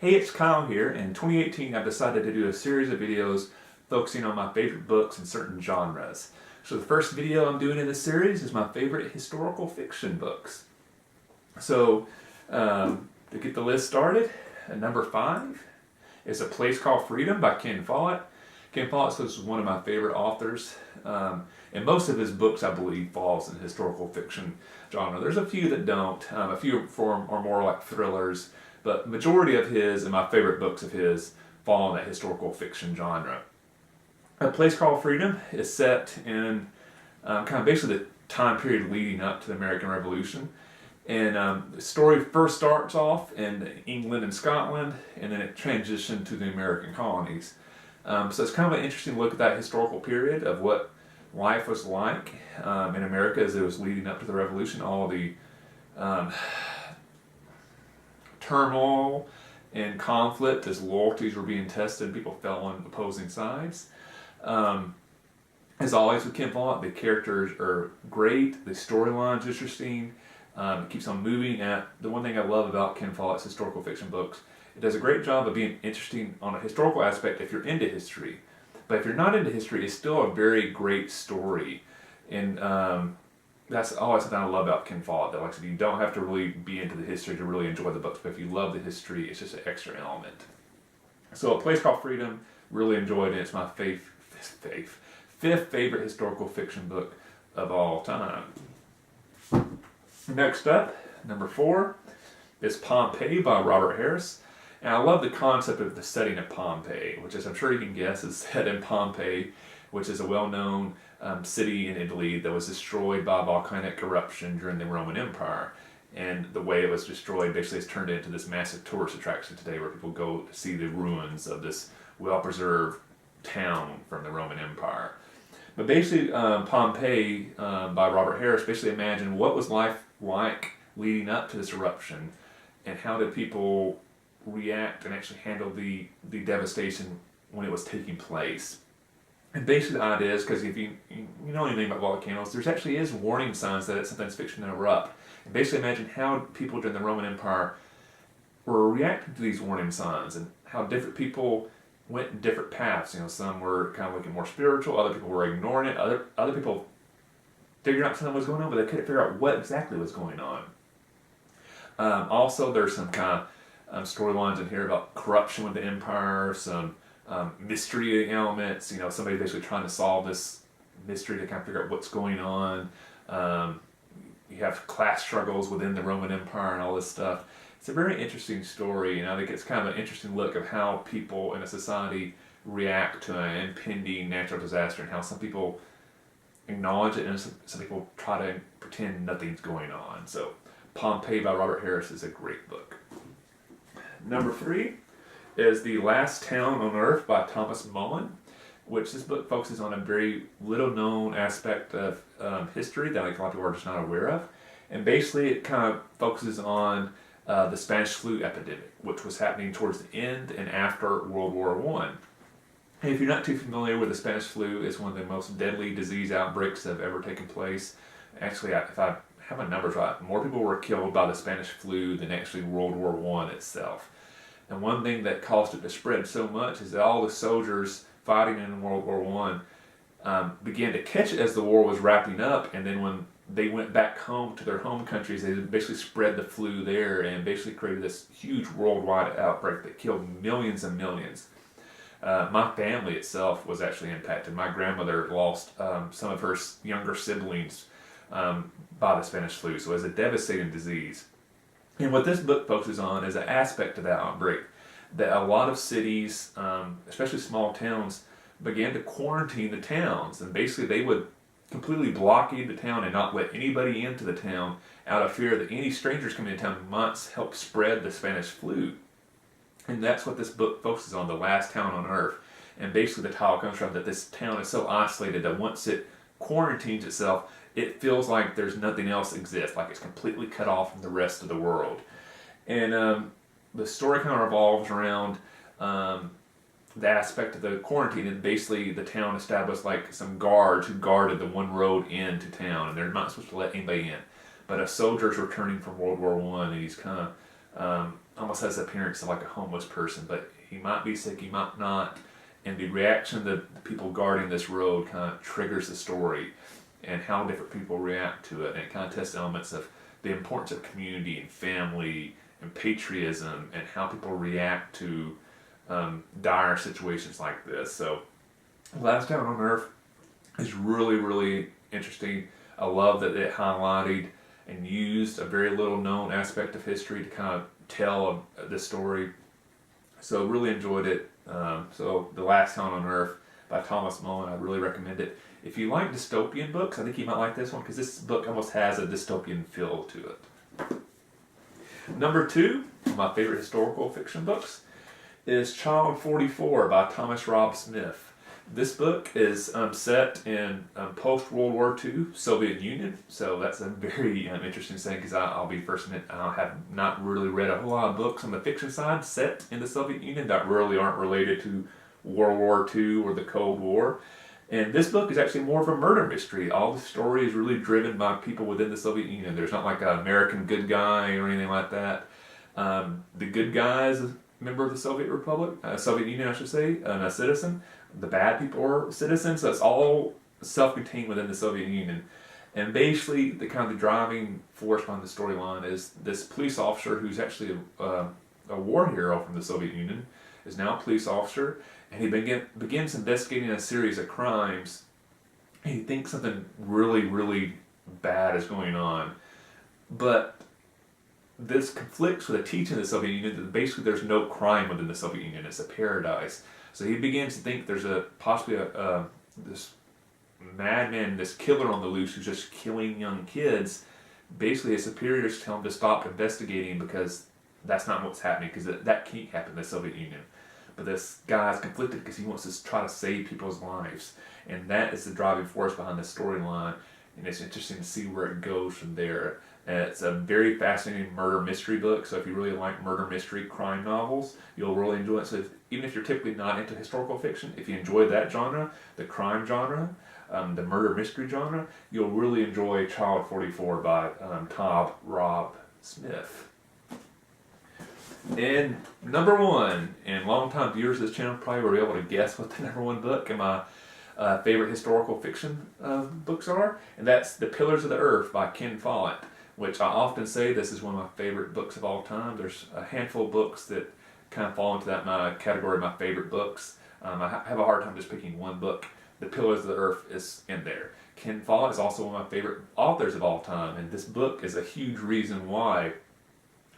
Hey, it's Kyle here. In 2018, I've decided to do a series of videos focusing on my favorite books in certain genres. So the first video I'm doing in this series is my favorite historical fiction books. So to get the list started, number 5 is A Place Called Freedom by Ken Follett. Ken Follett is one of my favorite authors, and most of his books, I believe, falls in the historical fiction genre. There's a few that don't. A few are more like thrillers, but majority of his and my favorite books of his fall in that historical fiction genre. A Place Called Freedom is set in kind of basically the time period leading up to the American Revolution. And the story first starts off in England and Scotland, and then it transitioned to the American colonies. So it's kind of an interesting look at that historical period of what life was like in America as it was leading up to the Revolution, all the turmoil and conflict as loyalties were being tested, people fell on opposing sides. As always with Ken Follett, the characters are great, the storyline's interesting, it keeps on moving. And the one thing I love about Ken Follett's historical fiction books, it does a great job of being interesting on a historical aspect if you're into history. But if you're not into history, it's still a very great story. And that's always something I love about Ken Follett. That, like I said, you don't have to really be into the history to really enjoy the books, but if you love the history, it's just an extra element. So A Place Called Freedom, really enjoyed it. It's my fifth favorite historical fiction book of all time. Next up, number 4, is Pompeii by Robert Harris. And I love the concept of the setting of Pompeii, which, as I'm sure you can guess, is set in Pompeii, which is a well-known city in Italy that was destroyed by volcanic eruption during the Roman Empire. And the way it was destroyed basically has turned into this massive tourist attraction today where people go to see the ruins of this well-preserved town from the Roman Empire. But basically, Pompeii by Robert Harris basically imagined what was life like leading up to this eruption and how did people react and actually handle the devastation when it was taking place. And basically the idea is, because if you know anything about volcanoes, there's actually is warning signs that something's fixing to erupt. And basically imagine how people during the Roman Empire were reacting to these warning signs and how different people went in different paths. You know, some were kind of looking more spiritual, other people were ignoring it, other people figured out something was going on, but they couldn't figure out what exactly was going on. Also, there's some kind of storylines in here about corruption with the empire, some mystery elements, you know, somebody basically trying to solve this mystery to kind of figure out what's going on. You have class struggles within the Roman Empire and all this stuff. It's a very interesting story, and I think it's kind of an interesting look of how people in a society react to an impending natural disaster and how some people acknowledge it and some people try to pretend nothing's going on. So Pompeii by Robert Harris is a great book. Number 3 is The Last Town on Earth by Thomas Mullen, which this book focuses on a very little known aspect of history that like a lot of people are just not aware of. And basically it kind of focuses on the Spanish flu epidemic, which was happening towards the end and after World War I. And if you're not too familiar with the Spanish flu, it's one of the most deadly disease outbreaks that have ever taken place. Actually, if I have my numbers right, more people were killed by the Spanish flu than actually World War I itself. And one thing that caused it to spread so much is that all the soldiers fighting in World War I began to catch it as the war was wrapping up, and then when they went back home to their home countries, they basically spread the flu there and basically created this huge worldwide outbreak that killed millions and millions. My family itself was actually impacted. My grandmother lost some of her younger siblings by the Spanish flu, so it was a devastating disease. And what this book focuses on is an aspect of that outbreak, that a lot of cities, especially small towns, began to quarantine the towns, and basically they would completely blockade the town and not let anybody into the town out of fear that any strangers coming into town might help spread the Spanish flu. And that's what this book focuses on, The Last Town on Earth. And basically the title comes from that this town is so isolated that once it quarantines itself, it feels like there's nothing else exists, like it's completely cut off from the rest of the world. And the story kind of revolves around the aspect of the quarantine, and basically the town established like some guards who guarded the one road into town, and they're not supposed to let anybody in. But a soldier's returning from World War I, and he's kind of almost has the appearance of like a homeless person, but he might be sick, he might not. And the reaction of the people guarding this road kind of triggers the story and how different people react to it. And it kind of tests elements of the importance of community and family and patriotism and how people react to dire situations like this. So Last Town on Earth is really, really interesting. I love that it highlighted and used a very little known aspect of history to kind of tell the story. So really enjoyed it. So The Last Town on Earth by Thomas Mullen, I really recommend it. If you like dystopian books, I think you might like this one because this book almost has a dystopian feel to it. Number 2 of my favorite historical fiction books is Child 44 by Thomas Rob Smith. This book is set in post-World War II Soviet Union, so that's a very interesting thing because I'll be first admit I have not really read a whole lot of books on the fiction side set in the Soviet Union that really aren't related to World War II or the Cold War. And this book is actually more of a murder mystery. All the story is really driven by people within the Soviet Union. There's not like an American good guy or anything like that. The good guy is a member of the Soviet Republic, Soviet Union I should say, and a citizen. The bad people are citizens, so it's all self-contained within the Soviet Union. And basically, the kind of the driving force behind the storyline is this police officer who's actually a war hero from the Soviet Union, is now a police officer, and he begins investigating a series of crimes. And he thinks something really, really bad is going on. But this conflicts with a teaching of the Soviet Union that basically there's no crime within the Soviet Union, it's a paradise. So he begins to think there's possibly this madman, this killer on the loose who's just killing young kids. Basically, his superiors tell him to stop investigating because that's not what's happening, because that can't happen in the Soviet Union. But this guy's conflicted because he wants to try to save people's lives. And that is the driving force behind the storyline. And it's interesting to see where it goes from there. And it's a very fascinating murder mystery book, so if you really like murder mystery crime novels, you'll really enjoy it. So even if you're typically not into historical fiction, if you enjoy that genre, the crime genre, the murder mystery genre, you'll really enjoy Child 44 by Tom Rob Smith. And number 1, and longtime viewers of this channel probably were able to guess what the number 1 book in my favorite historical fiction books are, and that's The Pillars of the Earth by Ken Follett, which I often say this is one of my favorite books of all time. There's a handful of books that kind of fall into that my category of my favorite books. I have a hard time just picking one book. The Pillars of the Earth is in there. Ken Follett is also one of my favorite authors of all time, and this book is a huge reason why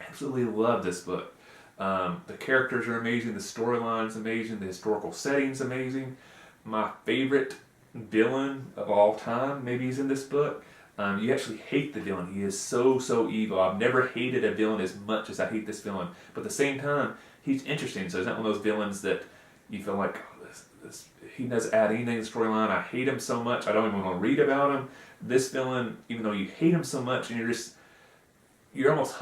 I absolutely love this book. The characters are amazing, the storyline is amazing, the historical setting is amazing. My favorite villain of all time maybe is in this book. You actually hate the villain. He is so evil. I've never hated a villain as much as I hate this villain. But at the same time, he's interesting. So he's not one of those villains that you feel like, oh, he doesn't add anything to the storyline. I hate him so much. I don't even want to read about him. This villain, even though you hate him so much, and you're almost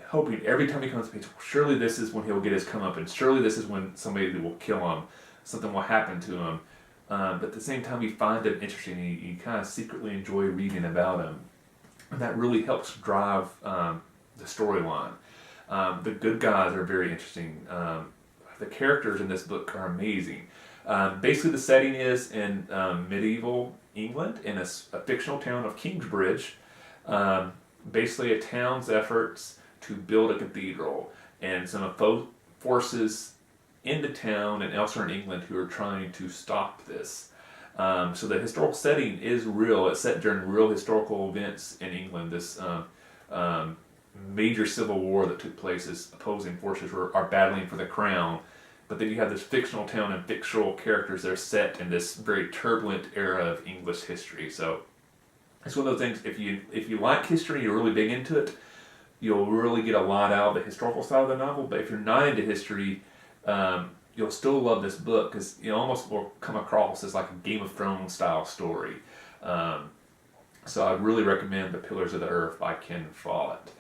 hoping every time he comes to page, well, surely this is when he'll get his comeuppance. Surely this is when somebody will kill him. Something will happen to him. But at the same time, you find him interesting. You kind of secretly enjoy reading about him. And that really helps drive the storyline. The good guys are very interesting. The characters in this book are amazing. Basically, the setting is in medieval England in a fictional town of Kingsbridge. Basically, a town's efforts to build a cathedral. And some forces in the town and elsewhere in England who are trying to stop this. So the historical setting is real. It's set during real historical events in England. This major civil war that took place as opposing forces are battling for the crown. But then you have this fictional town and fictional characters that are set in this very turbulent era of English history. So it's one of those things, if you like history, you're really big into it, you'll really get a lot out of the historical side of the novel. But if you're not into history, you'll still love this book because you almost will come across as like a Game of Thrones style story. So I really recommend The Pillars of the Earth by Ken Follett.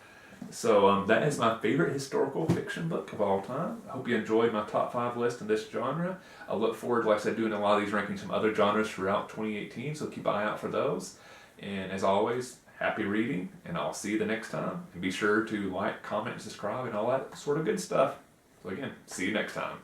So that is my favorite historical fiction book of all time. I hope you enjoyed my top 5 list in this genre. I look forward to, like I said, doing a lot of these rankings from other genres throughout 2018, so keep an eye out for those. And as always, happy reading, and I'll see you the next time. And be sure to like, comment, and subscribe, and all that sort of good stuff. So again, see you next time.